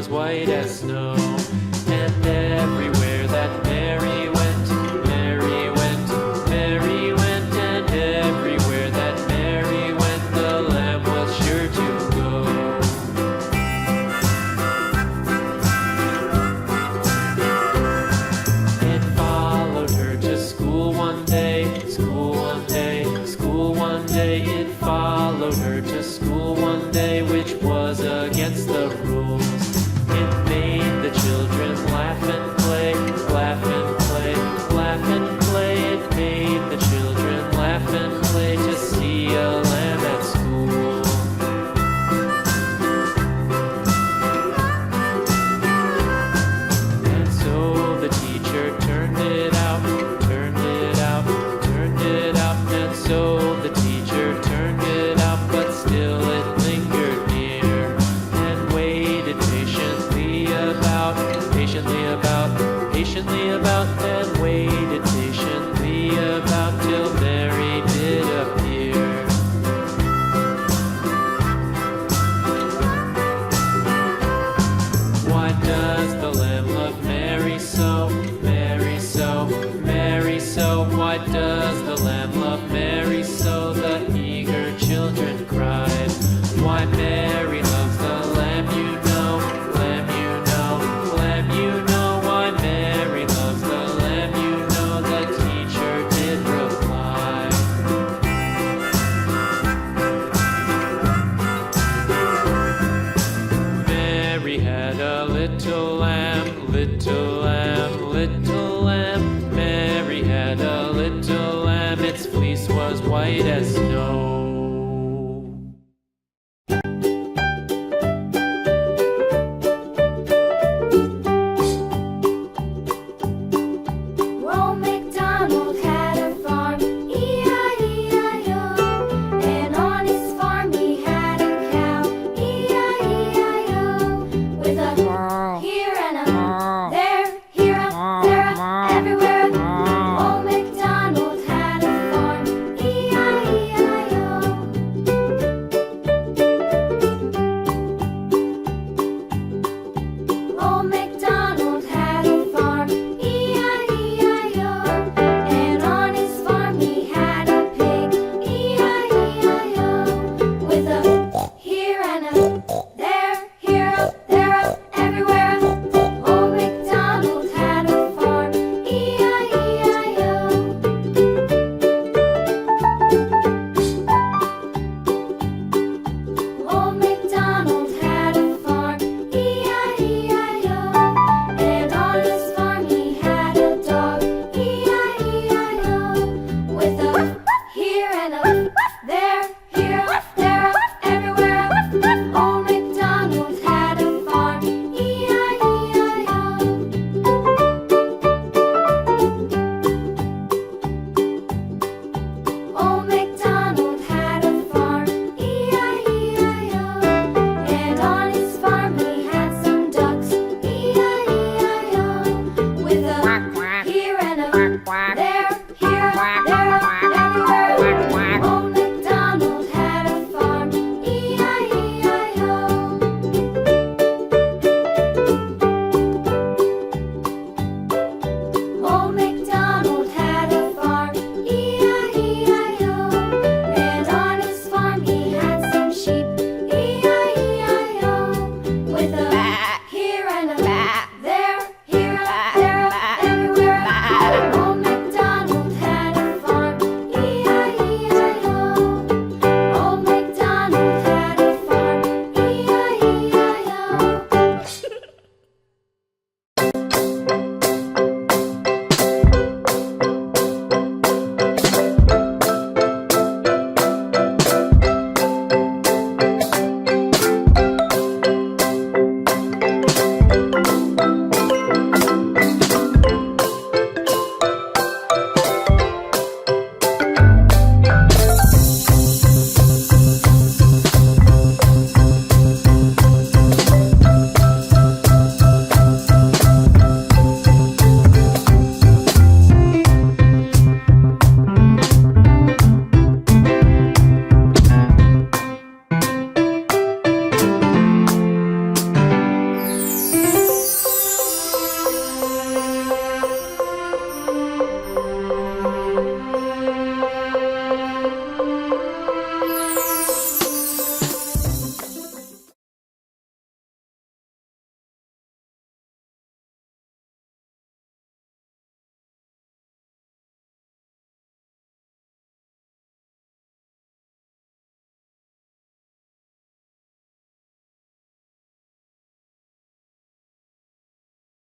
was white as snow. And everywhere that Mary went, Mary went, Mary went, and everywhere that Mary went, the lamb was sure to go. It followed her to school one day, school one day, school one day. It followed her to school one day, which was against the rules. It made the children laugh and play, laugh and play, laugh and play. It made the children laugh and play to see a lamb at school. And so the teacher turned it out, turned it out, turned it out. And so the teacher turned it out, but still it lingered near and waited patiently about, patiently about, and waited patiently about till Mary did appear. Why does the lamb love Mary so, Mary so, Mary so? Why does the lamb love Mary so? The eager children cried. Why Mary loves the lamb, you know, lamb, you know, lamb, you know. Why Mary loves the lamb, you know, the teacher did reply. Mary had a little lamb, little lamb, little lamb. Mary had a little lamb, its fleece was white as snow. Old MacDonald had a farm, E-I-E-I-O. And on his farm he had a cow, E-I-E-I-O. With a